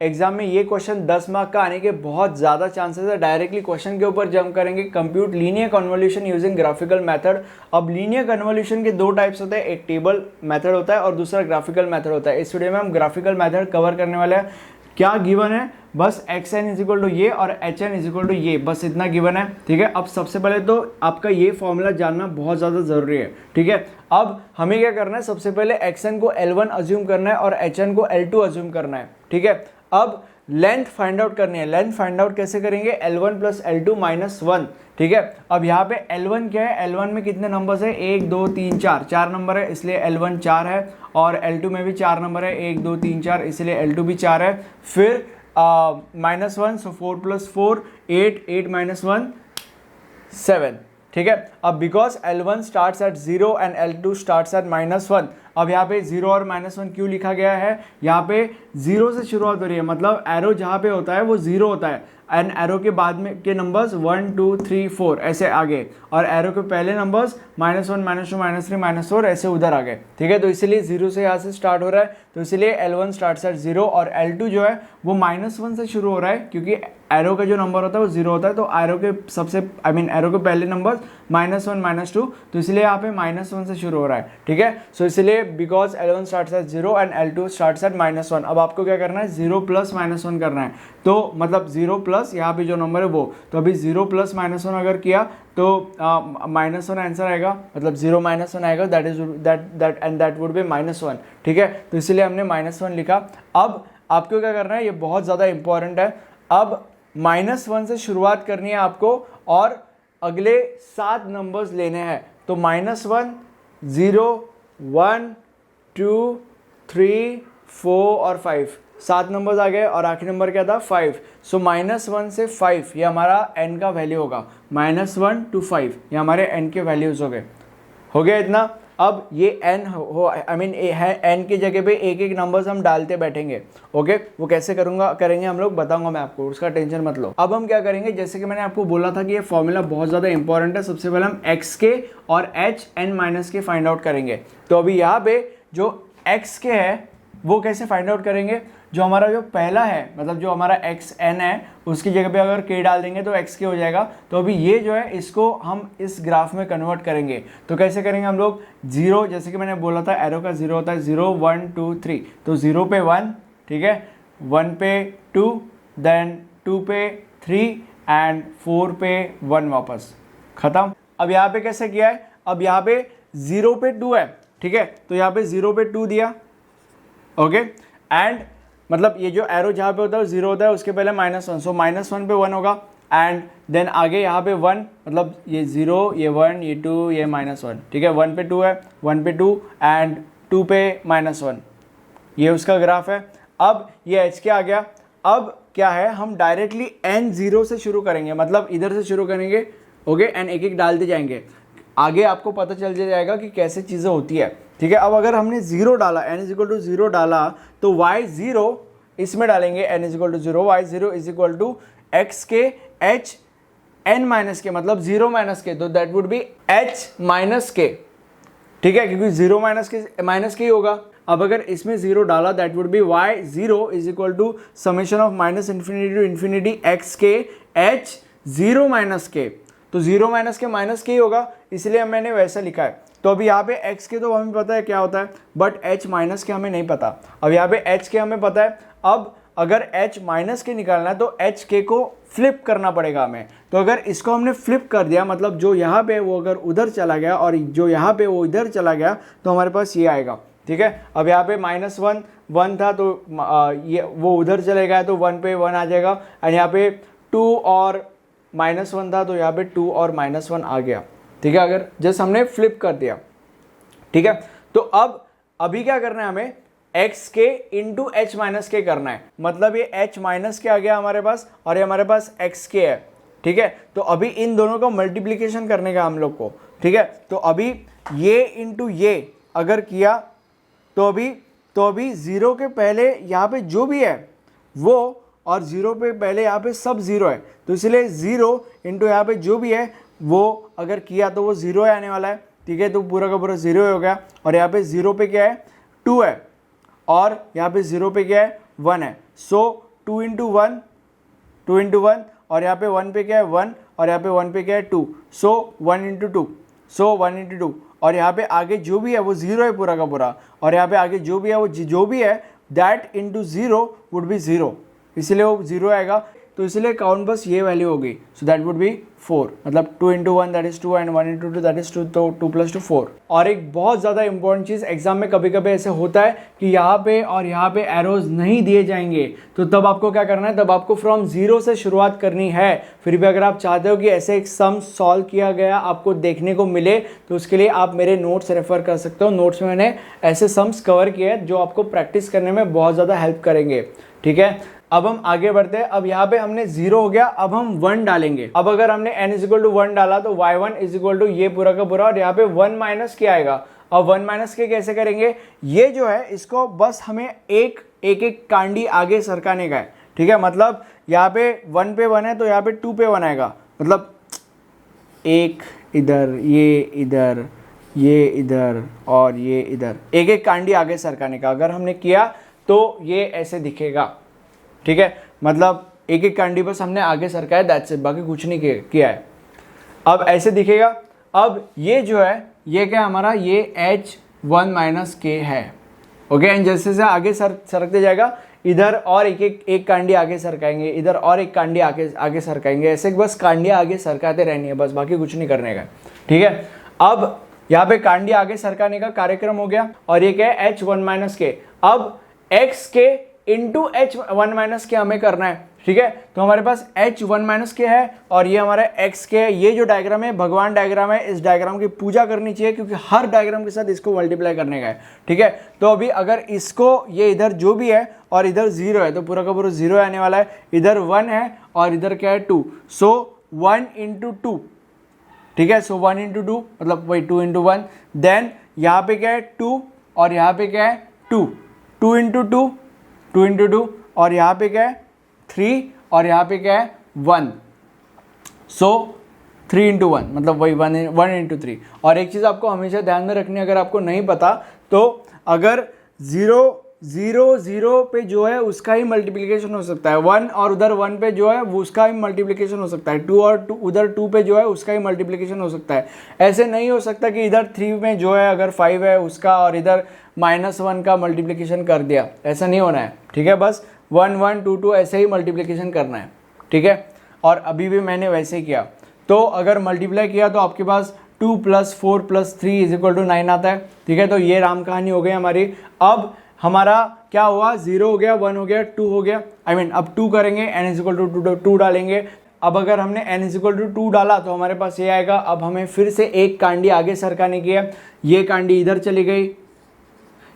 Exam में ये question 10 mark का आने के बहुत ज़्यादा चांसेस है। डायरेक्टली क्वेश्चन के ऊपर जंप करेंगे, compute linear convolution using graphical method. अब लीनियर कन्वोल्यूशन के दो टाइप्स होते हैं, एक टेबल मेथड होता है और दूसरा ग्राफिकल मेथड होता है। इस वीडियो में हम ग्राफिकल मेथड कवर करने वाले हैं। क्या गिवन है, बस x n is equal to ये और h n is equal to ये, बस इतना गिवन है। ठीक है, अब सबसे पहले तो आपका ये फॉर्मूला जानना बहुत ज़्यादा ज़रूरी है। ठीक है, अब हमें क्या करना है, सबसे पहले एक्स एन को L1 अज्यूम करना है और एच एन को L2 अज्यूम करना है। ठीक है, अब लेंथ फाइंड आउट करनी है। लेंथ फाइंड आउट कैसे करेंगे, L1 प्लस L2 माइनस 1। ठीक है, अब यहाँ पे L1 क्या है, L1 में कितने नंबर्स है, 1 2 3 4, 4 नंबर है, इसलिए L1 4 है। और L2 में भी 4 नंबर है, 1 2 3 4, इसलिए L2 भी 4 है। फिर -1, सो 4 प्लस 4 8, 8 माइनस 1 7। ठीक है, अब because L1 starts at 0 and L2 starts at -1, अब यहाँ पे 0 और -1 क्यों लिखा गया है, यहाँ पे 0 से शुरुआत हो रही है, मतलब एरो जहाँ पे होता है वो 0 होता है एंड एरो के बाद में के नंबर्स 1 2 3 4 ऐसे आगे, और एरो के पहले नंबर्स -1 -2 -3 -4 ऐसे उधर आ गए। ठीक है, तो इसीलिए 0 से यहाँ से स्टार्ट हो रहा है, तो इसीलिए L1 स्टार्ट्स एट 0 और L2 जो है वो -1 से शुरू हो रहा है, क्योंकि एरो का जो नंबर होता है वो 0 होता है, तो एरो के सबसे एरो के पहले नंबर -1 -2, तो इसलिए यहाँ पे -1 से शुरू हो रहा है। ठीक है, सो इसलिए because L1 starts at 0 and L2 starts at -1। अब आपको क्या करना है, 0 प्लस -1 करना है, तो मतलब 0 प्लस यहाँ पे जो नंबर है वो, तो अभी 0 प्लस -1 अगर किया तो -1 आंसर आएगा, मतलब 0 -1 आएगा, that is that would B -1। ठीक है, तो इसलिए हमने -1 लिखा। अब आपको क्या करना है, ये बहुत ज़्यादा इंपॉर्टेंट है। अब -1 से शुरुआत करनी है आपको और अगले 7 नंबर्स लेने हैं, तो -1 0 1 2 3 4 और 5, 7 नंबर्स आ गए और आखिरी नंबर क्या था, 5। सो -1 से 5 ये हमारा n का वैल्यू होगा, -1 to 5 ये हमारे n के वैल्यूज हो गया इतना। अब ये n हो n की जगह पे एक एक नंबर्स हम डालते बैठेंगे। ओके, वो कैसे करेंगे हम लोग बताऊंगा मैं आपको, उसका टेंशन मत लो। अब हम क्या करेंगे, जैसे कि मैंने आपको बोला था कि ये फॉर्मूला बहुत ज़्यादा इंपॉर्टेंट है। सबसे पहले हम x के और h n माइनस के फाइंड आउट करेंगे। तो अभी यहाँ पे जो x के है वो कैसे फाइंड आउट करेंगे, जो हमारा जो पहला है, मतलब जो हमारा एक्स एन है उसकी जगह पे अगर k डाल देंगे तो x के हो जाएगा। तो अभी ये जो है इसको हम इस ग्राफ में कन्वर्ट करेंगे। तो कैसे करेंगे हम लोग, 0 जैसे कि मैंने बोला था एरो का 0 होता है, 0 1 2 3, तो 0 पे 1, ठीक है, 1 पे 2, देन 2 पे 3 एंड 4 पे 1 वापस खत्म। अब यहाँ पे कैसे किया है, अब यहाँ पे 0 पे 2 है, ठीक है, तो यहाँ पे 0 पे 2 दिया। ओके, एंड मतलब ये जो एरो जहाँ पे होता है 0 होता है, उसके पहले -1, सो -1 पे 1 होगा एंड देन आगे यहाँ पे 1, मतलब ये 0 ये 1 ये 2 ये -1। ठीक है, 1 पे 2 है, 1 पे 2 एंड 2 पे -1, ये उसका ग्राफ है। अब ये h के आ गया। अब क्या है, हम डायरेक्टली n 0 से शुरू करेंगे, मतलब इधर से शुरू करेंगे। ओके, एंड एक एक डालते जाएंगे, आगे आपको पता चल जाएगा कि कैसे चीज़ें होती है। ठीक है, अब अगर हमने 0 डाला, n इज इक्वल टू 0 डाला, तो y0 इसमें डालेंगे, n is equal to 0, y0 is equal to x के h n माइनस के, मतलब 0 माइनस के, तो that would be h minus के। ठीक है, क्योंकि 0 माइनस के ही होगा। अब अगर इसमें 0 डाला, that would be y0 is equal to summation of -minus infinity to infinity x के h 0 माइनस के, तो 0 माइनस के माइनस के ही होगा, इसलिए मैंने वैसा लिखा है। तो अभी यहाँ पे x के तो हमें पता है क्या होता है, बट h माइनस के हमें नहीं पता। अब यहाँ पे h के हमें पता है। अब अगर h माइनस के निकालना है तो h के को फ्लिप करना पड़ेगा हमें। तो अगर इसको हमने फ्लिप कर दिया, मतलब जो यहाँ पे वो अगर उधर चला गया और जो यहाँ पे वो इधर चला गया, तो हमारे पास ये आएगा। ठीक है, अब यहाँ पे -1 1 था, तो ये वो उधर चले गया, तो 1 पे 1 आ जाएगा, और यहाँ पे 2 और -1 था, तो यहाँ पे 2 और -1 आ गया। ठीक है, अगर जस्ट हमने फ्लिप कर दिया। ठीक है, तो अब अभी क्या करना है, हमें x के इंटू h माइनस के करना है, मतलब ये h माइनस के आ गया हमारे पास और ये हमारे पास x के है। ठीक है, तो अभी इन दोनों का मल्टीप्लिकेशन करने का हम लोग को। ठीक है, तो अभी ये इंटू ये अगर किया, तो अभी 0 के पहले यहाँ पे जो भी है वो, और 0 पे पहले यहाँ पे सब 0 है, तो इसलिए 0 इंटू यहाँ पे जो भी है वो अगर किया तो वो 0 आने वाला है। ठीक है, तो पूरा का पूरा 0 हो गया, और यहाँ पे 0 पे क्या है 2 है, और यहाँ पे 0 पे क्या है 1 है। सो 2 इंटू वन, और यहाँ पे 1 पे क्या है 1, और यहाँ पे 1 पे क्या है 2, सो 1 इंटू टू, सो 1 इंटू टू, और यहाँ पे आगे जो भी है वो 0 है पूरा का पूरा, और यहाँ पे आगे जो भी है वो जो भी है दैट इंटू 0 वुड बी 0, इसलिए वो 0 आएगा, तो इसलिए काउंट बस ये वैल्यू होगी, सो दैट वुड बी 4, मतलब 2 into one that is 2 and 1 into two that is 2, तो 2 प्लस 2 4। और एक बहुत ज़्यादा इंपॉर्टेंट चीज़, एग्जाम में कभी कभी ऐसे होता है कि यहाँ पे और यहाँ पे एरोज नहीं दिए जाएंगे, तो तब आपको क्या करना है, तब आपको फ्रॉम 0 से शुरुआत करनी है। फिर भी अगर आप चाहते हो कि ऐसे एक सम सॉल्व किया गया आपको देखने को मिले, तो उसके लिए आप मेरे नोट्स रेफर कर सकते हो। नोट्स में मैंने ऐसे सम्स कवर किए हैं जो आपको प्रैक्टिस करने में बहुत ज़्यादा हेल्प करेंगे, ठीक है। अब हम आगे बढ़ते हैं। अब यहाँ पे हमने 0 हो गया, अब हम 1 डालेंगे। अब अगर हमने n इज 1 डाला तो y1 इज ये पूरा का पूरा, और यहाँ पे 1 माइनस क्या आएगा। अब 1 माइनस के कैसे करेंगे, ये जो है इसको बस हमें एक कांडी आगे सरकाने का है, ठीक है। मतलब यहाँ पे 1 पे 1 है तो यहाँ पे 2 पे 1 आएगा, मतलब एक इधर, ये इधर, ये इधर और ये इधर, एक कांडी आगे सरकाने का। अगर हमने किया तो ये ऐसे दिखेगा, ठीक है। मतलब एक कांडी बस हमने आगे सरकाया, दैट्स इट, बाकी कुछ नहीं किया है। अब ऐसे दिखेगा। अब ये जो है ये क्या हमारा, ये h1 माइनस k है, ओके। एंड जैसे जैसे आगे सरकते जाएगा, इधर और एक कांडी आगे सरकाएंगे, इधर और एक कांडी आगे सरकाएंगे, ऐसे बस कांडियाँ आगे सरकाते रहनी है, बस बाकी कुछ नहीं करने का, ठीक है। अब यहाँ पे कांडी आगे सरकाने का कार्यक्रम हो गया, और ये क्या है h1 माइनस के। अब x के इंटू h1 माइनस के हमें करना है, ठीक है। तो हमारे पास h1 माइनस के है और ये हमारा x के है। ये जो डायग्राम है भगवान डायग्राम है, इस डायग्राम की पूजा करनी चाहिए, क्योंकि हर डायग्राम के साथ इसको मल्टीप्लाई करने का है, ठीक है। तो अभी अगर इसको, ये इधर जो भी है और इधर 0 है, तो पूरा का पूरा 0 आने वाला है। इधर 1 है और इधर क्या है 2, सो 1 इंटू 2, ठीक है। सो 1 इंटू 2 मतलब वही 2 इंटू 1। देन यहाँ पे क्या है 2 और यहाँ पे क्या है 2, 2 इंटू 2, 2 इंटू 2, और यहाँ पे क्या है 3 और यहाँ पे क्या है 1, सो 3 इंटू 1 मतलब वही 1 इंटू 3। और एक चीज़ आपको हमेशा ध्यान में रखनी है, अगर आपको नहीं पता तो अगर 0 0 0 पे जो है उसका ही मल्टीप्लिकेशन हो सकता है, 1 और उधर 1 पे जो है वो उसका ही मल्टीप्लिकेशन हो सकता है, 2 और 2 उधर 2 पे जो है उसका ही मल्टीप्लिकेशन हो सकता है। ऐसे नहीं हो सकता कि इधर 3 में जो है अगर 5 है उसका और इधर -1 का मल्टीप्लिकेशन कर दिया, ऐसा नहीं होना है, ठीक है। बस 1 1 2 2 ऐसे ही मल्टीप्लिकेशन करना है, ठीक है। और अभी भी मैंने वैसे ही किया, तो अगर मल्टीप्लाई किया तो आपके पास 2 + 4 + 3 = 9 आता है, ठीक है। तो ये राम कहानी हो गई हमारी। अब हमारा क्या हुआ, 0 हो गया, 1 हो गया, 2 हो गया, अब 2 करेंगे, n = 2 डालेंगे। अब अगर हमने n = 2 डाला तो हमारे पास ये आएगा। अब हमें फिर से एक कांडी आगे सरकाने की है, ये कांडी इधर चली गई,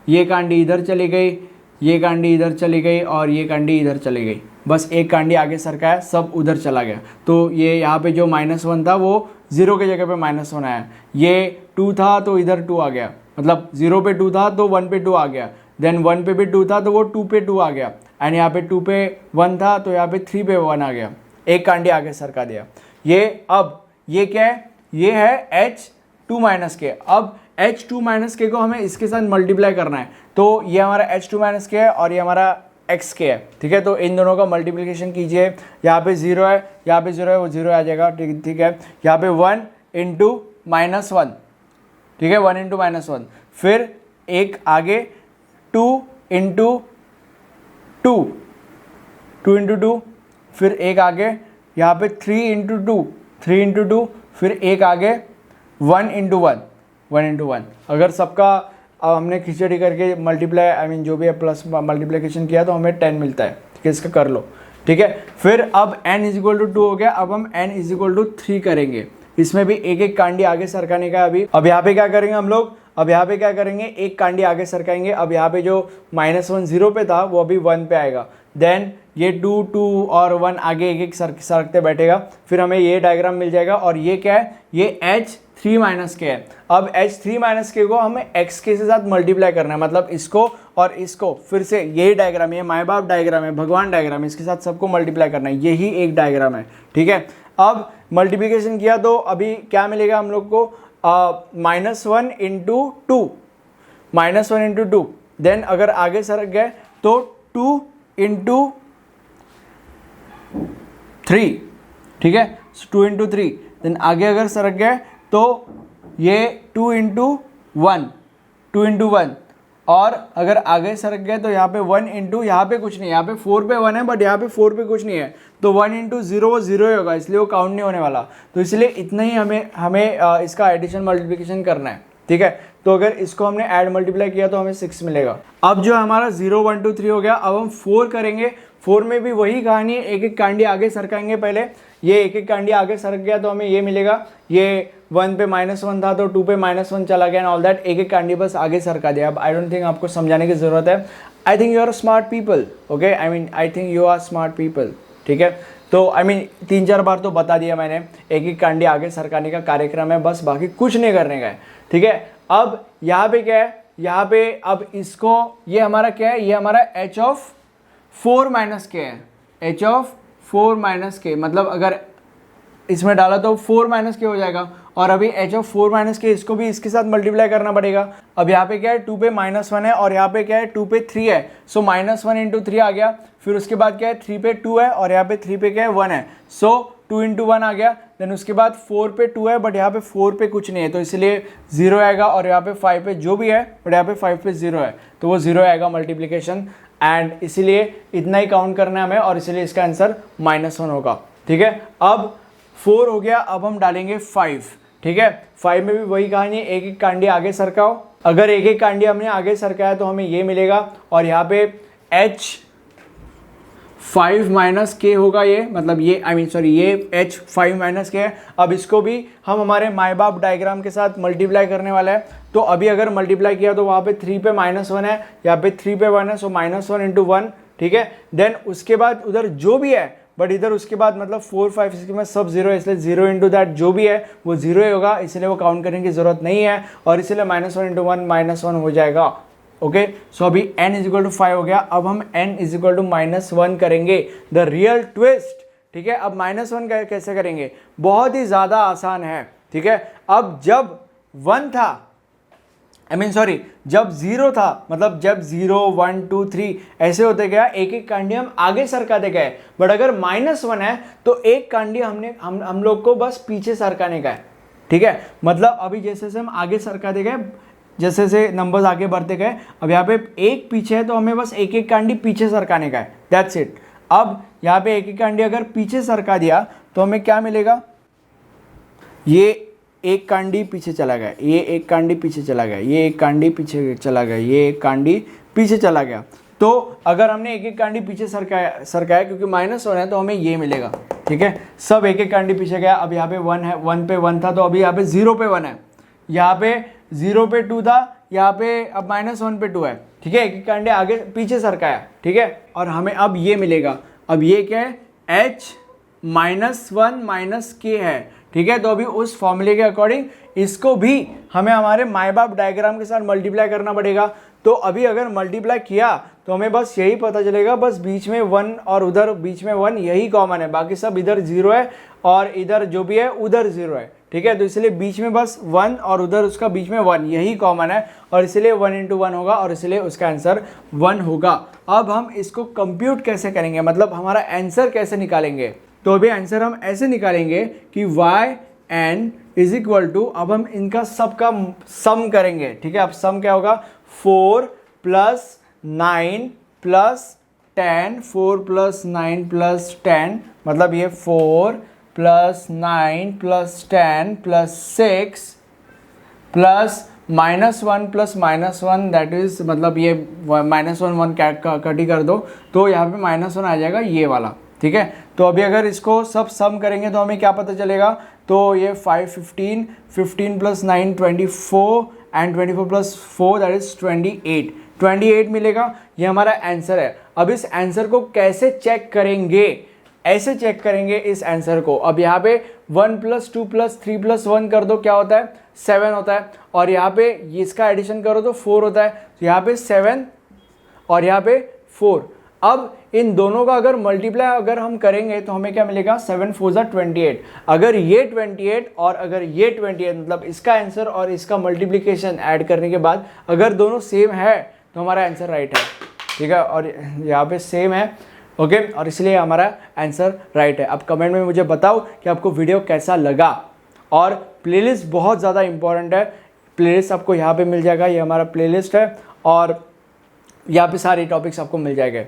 ये कांडी इधर चली गई, ये कांडी इधर चली गई और ये कांडी इधर चली गई। बस एक कांडी आगे सरकाया, सब उधर चला गया। तो ये यहाँ पे जो -1 था वो 0 की जगह पे -1 आया। ये 2 था तो इधर 2 आ गया, मतलब 0 पे 2 था तो 1 पे 2 आ गया। देन 1 पे भी 2 था तो वो 2 पे 2 आ गया। एंड यहाँ पे 2 पे 1 था तो यहाँ पे 3 पे 1 आ गया, एक कांडी आगे सरका दिया। ये अब ये क्या है, ये है h2 माइनस के। अब h2 माइनस के को हमें इसके साथ मल्टीप्लाई करना है, तो ये हमारा h2 माइनस के है और ये हमारा x के है, ठीक है। तो इन दोनों का मल्टीप्लिकेशन कीजिए। यहाँ पे 0 है, यहाँ पे 0 है, वो 0 आ जाएगा, ठीक है। यहाँ पे 1 इंटू -1, ठीक है, 1 इंटू -1। फिर एक आगे 2 इंटू 2, 2 इंटू 2, फिर एक आगे यहाँ पे 3 इंटू 2, 3 इंटू 2, फिर एक आगे 1 इंटू 1, 1 इंटू 1। अगर सबका हमने खिचड़ी करके मल्टीप्लाई जो भी है प्लस मल्टीप्लिकेशन किया तो हमें 10 मिलता है, ठीक है। इसका कर लो, ठीक है। फिर अब n = 2 हो गया। अब हम n = 3 करेंगे। इसमें भी एक कांडी आगे सरकाने का है। अब यहाँ पे क्या करेंगे हम लोग, अब यहाँ पे क्या करेंगे, एक कांडी आगे सरकाएंगे। अब यहाँ पे जो -1 0 पे था वो अभी 1 पे आएगा। देन ये 2 2 और 1 आगे एक सरकते बैठेगा। फिर हमें ये डायग्राम मिल जाएगा। और ये क्या है, ये h3 माइनस के है। अब h3 माइनस के को हमें x के साथ मल्टीप्लाई करना है, मतलब इसको और इसको फिर से यही डायग्राम, ये माँ बाप डायग्राम है, भगवान डायग्राम है, इसके साथ सबको मल्टीप्लाई करना है, यही एक डायग्राम है, ठीक है। अब मल्टीप्लिकेशन किया तो अभी क्या मिलेगा हम लोग को, -1 इंटू 2, -1 इंटू 2। देन अगर आगे सरक गए तो 2 इंटू 3, ठीक है, 2 इंटू 3, देन आगे अगर सरक गए तो ये 2 इंटू 1, 2 इंटू 1, और अगर आगे सरक गए तो यहाँ पे 1 इंटू, यहाँ पे कुछ नहीं, यहाँ पे 4 पे 1 है बट यहाँ पे 4 पे कुछ नहीं है, तो 1 इंटू 0 वो 0 ही होगा, इसलिए वो काउंट नहीं होने वाला। तो इसलिए इतना ही हमें इसका एडिशन मल्टीप्लिकेशन करना है, ठीक है। तो अगर इसको हमने ऐड मल्टीप्लाई किया तो हमें 6 मिलेगा। अब जो हमारा 0 1 2 3 हो गया, अब हम 4 करेंगे। 4 में भी वही कहानी है, एक एक कांडी आगे सरकाएंगे। पहले ये एक एक कांडी आगे सरक गया तो हमें ये मिलेगा, ये 1 पे -1 था तो 2 पे -1 चला गया एंड ऑल दैट, एक एक कांडी बस आगे सरका दिया। अब आई डोंट थिंक आपको समझाने की जरूरत है, I think you are smart people, okay, I think you are smart people, ठीक है। तो 3-4 बार तो बता दिया मैंने, एक एक कांडी आगे सरकाने का कार्यक्रम है, बस बाकी कुछ नहीं करने का है, ठीक है। अब यहाँ पे क्या है, यहाँ पे अब इसको, ये हमारा क्या है, ये हमारा h ऑफ 4 माइनस के है, h ऑफ 4 माइनस के, मतलब अगर इसमें डाला तो 4 माइनस के हो जाएगा, और अभी h ऑफ 4 माइनस के इसको भी इसके साथ मल्टीप्लाई करना पड़ेगा। अब यहाँ पे क्या है, 2 पे -1 है और यहाँ पे क्या है, 2 पे 3 है, सो -1 इंटू 3 आ गया। फिर उसके बाद क्या है, 3 पे 2 है और यहाँ पे 3 पे क्या है, 1 है, सो 2 इंटू 1 आ गया। देन उसके बाद 4 पे 2 है बट यहाँ पे 4 पे कुछ नहीं है, तो इसलिए 0 आएगा, और यहाँ पे 5 पे जो भी है बट यहाँ पे 5 पे 0 है, तो वो 0 आएगा मल्टीप्लिकेशन, एंड इसीलिए इतना ही काउंट करना है हमें, और इसीलिए इसका आंसर -1 होगा, ठीक है। अब 4 हो गया, अब हम डालेंगे 5, ठीक है। 5 में भी वही कहानी, एक एक कांडी आगे सरकाओ। अगर एक एक कांडी हमने आगे सरकाया तो हमें ये मिलेगा, और यहाँ पे h 5 माइनस के होगा, ये मतलब ये ये h 5 माइनस के है। अब इसको भी हम हमारे माई बाप डायग्राम के साथ मल्टीप्लाई करने वाला है, तो अभी अगर मल्टीप्लाई किया तो वहाँ पे 3 पे -1 है, यहाँ पे 3 पे 1 है, सो -1 इंटू 1, ठीक है। देन उसके बाद उधर जो भी है, बट इधर उसके बाद मतलब 4 5 इसके में सब 0 है, इसलिए 0 इंटू दैट जो भी है वो 0 ही होगा, इसलिए वो काउंट करने की जरूरत नहीं है, और इसलिए -1 इंटू 1 -1 हो जाएगा, ओके। सो अभी n = 5 हो गया। अब हम n = -1 करेंगे, द रियल ट्विस्ट, ठीक है। अब -1 कैसे करेंगे, बहुत ही ज़्यादा आसान है, ठीक है। अब जब 1 था, जब 0 था, मतलब जब 0 1 2 3 ऐसे होते गया, एक एक कांडी हम आगे सरकाते गए, बट अगर -1 है तो एक कांडी हम लोग को बस पीछे सरकाने का है, ठीक है। मतलब अभी जैसे से हम आगे सरकाते गए, जैसे से नंबर्स आगे बढ़ते गए, अब यहाँ पे एक पीछे है तो हमें बस एक एक कांडी पीछे सरकाने का है, दैट्स इट। अब यहाँ पे एक एक कांडी अगर पीछे सरका दिया तो हमें क्या मिलेगा, ये एक कांडी पीछे चला गया, ये एक कांडी पीछे चला गया, ये एक कांडी पीछे चला गया, ये एक कांडी पीछे चला गया। तो अगर हमने एक एक कांडी पीछे सरकाया क्योंकि -1 है तो हमें ये मिलेगा, ठीक है। सब एक एक कांडी पीछे गया। अब यहाँ पे 1 है, 1 पे 1 था तो अभी यहाँ पे 0 पे 1 है, यहाँ पे 0 पे 2 था, यहाँ पे अब -1 पे 2 है, ठीक है। एक एक कांडी आगे पीछे सरकाया, ठीक है, और हमें अब ये मिलेगा। अब ये क्या है, h -1 माइनस के है, ठीक है। तो अभी उस फॉर्मूले के अकॉर्डिंग इसको भी हमें हमारे माई बाप डायग्राम के साथ मल्टीप्लाई करना पड़ेगा। तो अभी अगर मल्टीप्लाई किया तो हमें बस यही पता चलेगा, बस बीच में 1 और उधर बीच में 1 यही कॉमन है, बाकी सब इधर 0 है और इधर जो भी है उधर 0 है, ठीक है। तो इसलिए बीच में बस 1 और उधर उसका बीच में 1 यही कॉमन है, और इसलिए 1 इंटू 1 होगा, और इसलिए उसका आंसर 1 होगा। अब हम इसको कंप्यूट कैसे करेंगे, मतलब हमारा आंसर कैसे निकालेंगे, तो अभी आंसर हम ऐसे निकालेंगे कि yn = अब हम इनका सबका सम करेंगे, ठीक है। अब सम क्या होगा, 4 + 9 + 10, 4 + 9 + 10, मतलब ये 4 + 9 + 10 + 6 प्लस -1 + -1, दैट इज मतलब ये -1 कट ही कर दो, तो यहाँ पे -1 आ जाएगा ये वाला, ठीक है। तो अभी अगर इसको सब सम करेंगे तो हमें क्या पता चलेगा, तो ये 5 15 15 + 9 24 एंड 24 + 4 दैट इज 28 मिलेगा। ये हमारा आंसर है। अब इस आंसर को कैसे चेक करेंगे, ऐसे चेक करेंगे इस आंसर को। अब यहाँ पे 1 + 2 + 3 + 1 कर दो, क्या होता है, 7 होता है, और यहाँ पे इसका एडिशन करो तो 4 होता है, तो यहाँ पे 7 और यहाँ पे 4। अब इन दोनों का अगर मल्टीप्लाई अगर हम करेंगे तो हमें क्या मिलेगा, 7 4 = 28। अगर ये 28 और अगर ये 28, मतलब इसका आंसर और इसका मल्टीप्लिकेशन ऐड करने के बाद अगर दोनों सेम है तो हमारा आंसर राइट है, ठीक है। और यहाँ पे सेम है ओके, और इसलिए हमारा आंसर राइट है। अब कमेंट में मुझे बताओ कि आपको वीडियो कैसा लगा। और प्लेलिस्ट बहुत ज़्यादा इंपॉर्टेंट है, प्लेलिस्ट आपको यहाँ पे मिल जाएगा, ये हमारा प्लेलिस्ट है और यहाँ पे सारे टॉपिक्स आपको मिल जाएंगे।